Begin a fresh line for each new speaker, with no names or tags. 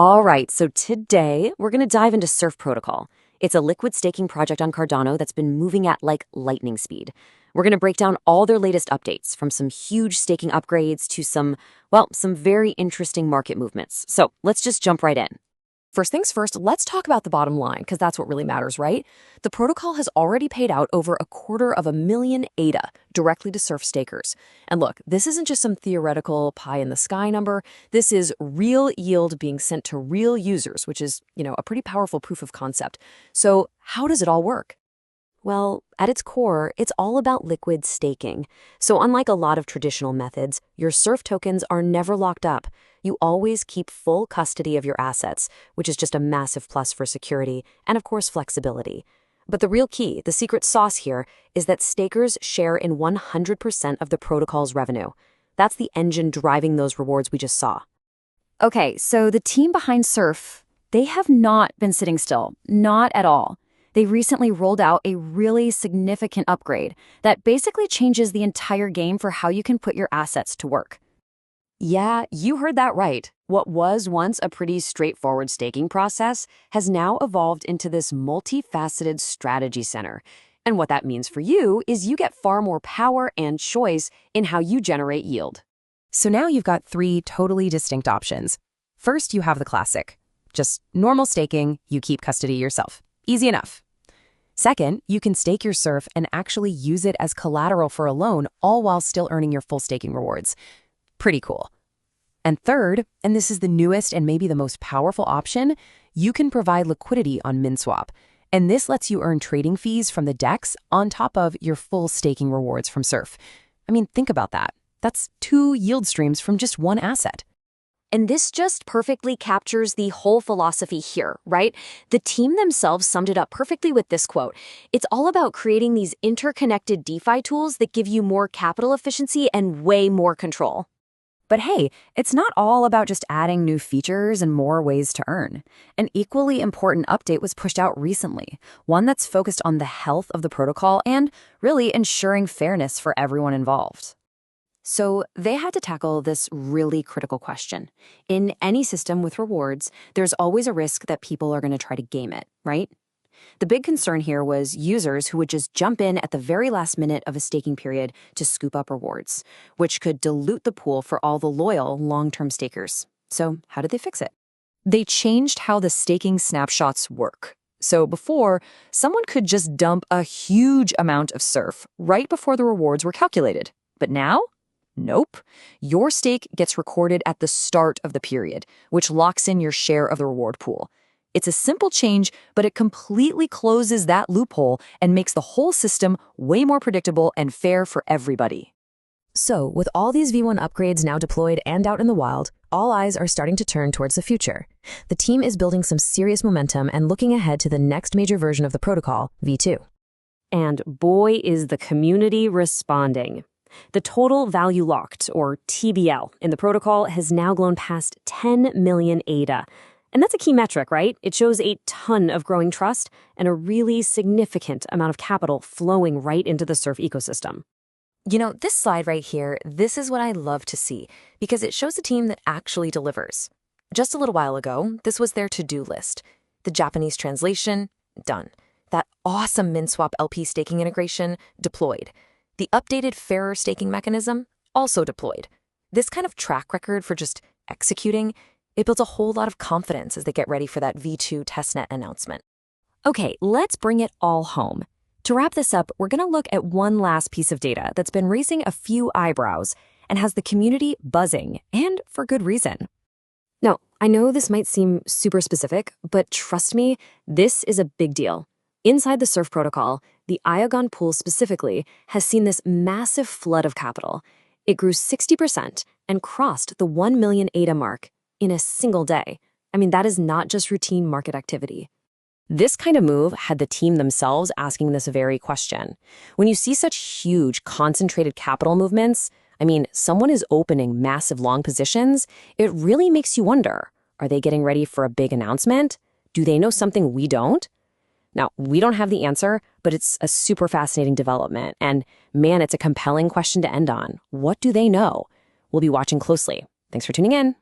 All right, so today we're going to dive into Surf Protocol. It's a liquid staking project on Cardano that's been moving at like lightning speed. We're going to break down all their latest updates, from some huge staking upgrades to some very interesting market movements. So let's just jump right in. First things first, let's talk about the bottom line, because that's what really matters, right? The protocol has already paid out over 250,000 ADA directly to Surf stakers. And look, this isn't just some theoretical pie-in-the-sky number. This is real yield being sent to real users, which is, a pretty powerful proof of concept. So how does it all work? Well, at its core, it's all about liquid staking. So unlike a lot of traditional methods, your Surf tokens are never locked up. You always keep full custody of your assets, which is just a massive plus for security and, of course, flexibility. But the real key, the secret sauce here, is that stakers share in 100% of the protocol's revenue. That's the engine driving those rewards we just saw. Okay, so the team behind Surf, they have not been sitting still, not at all. They recently rolled out a really significant upgrade that basically changes the entire game for how you can put your assets to work. Yeah, you heard that right. What was once a pretty straightforward staking process has now evolved into this multifaceted strategy center. And what that means for you is you get far more power and choice in how you generate yield.
So now you've got three totally distinct options. First, you have the classic. Just normal staking, you keep custody yourself. Easy enough. Second, you can stake your Surf and actually use it as collateral for a loan, all while still earning your full staking rewards. Pretty cool. And third, and this is the newest and maybe the most powerful option, you can provide liquidity on Minswap. And this lets you earn trading fees from the DEX on top of your full staking rewards from Surf. I mean, think about that. That's 2 yield streams from just one asset.
And this just perfectly captures the whole philosophy here, right? The team themselves summed it up perfectly with this quote. It's all about creating these interconnected DeFi tools that give you more capital efficiency and way more control.
But hey, it's not all about just adding new features and more ways to earn. An equally important update was pushed out recently, one that's focused on the health of the protocol and really ensuring fairness for everyone involved. So they had to tackle this really critical question. In any system with rewards, there's always a risk that people are going to try to game it, right? The big concern here was users who would just jump in at the very last minute of a staking period to scoop up rewards, which could dilute the pool for all the loyal long-term stakers. So how did they fix it? They changed how the staking snapshots work. So before, someone could just dump a huge amount of Surf right before the rewards were calculated. But now? Nope. Your stake gets recorded at the start of the period, which locks in your share of the reward pool. It's a simple change, but it completely closes that loophole and makes the whole system way more predictable and fair for everybody. So, with all these V1 upgrades now deployed and out in the wild, all eyes are starting to turn towards the future. The team is building some serious momentum and looking ahead to the next major version of the protocol, V2.
And boy, is the community responding. The total value locked, or TVL, in the protocol has now grown past 10 million ADA. And that's a key metric, right? It shows a ton of growing trust and a really significant amount of capital flowing right into the Surf ecosystem.
This slide right here, this is what I love to see, because it shows a team that actually delivers. Just a little while ago, this was their to-do list. The Japanese translation, done. That awesome Minswap LP staking integration, deployed. The updated fairer staking mechanism, also deployed. This kind of track record for just executing, it builds a whole lot of confidence as they get ready for that V2 testnet announcement.
Okay, let's bring it all home. To wrap this up, we're going to look at one last piece of data that's been raising a few eyebrows and has the community buzzing, and for good reason. Now, I know this might seem super specific, but trust me, this is a big deal. Inside the Surf protocol, the Iagon pool specifically has seen this massive flood of capital. It grew 60% and crossed the 1 million ADA mark in a single day. I mean, that is not just routine market activity. This kind of move had the team themselves asking this very question. When you see such huge, concentrated capital movements, someone is opening massive long positions, it really makes you wonder, are they getting ready for a big announcement? Do they know something we don't? Now, we don't have the answer, but it's a super fascinating development. And man, it's a compelling question to end on. What do they know? We'll be watching closely. Thanks for tuning in.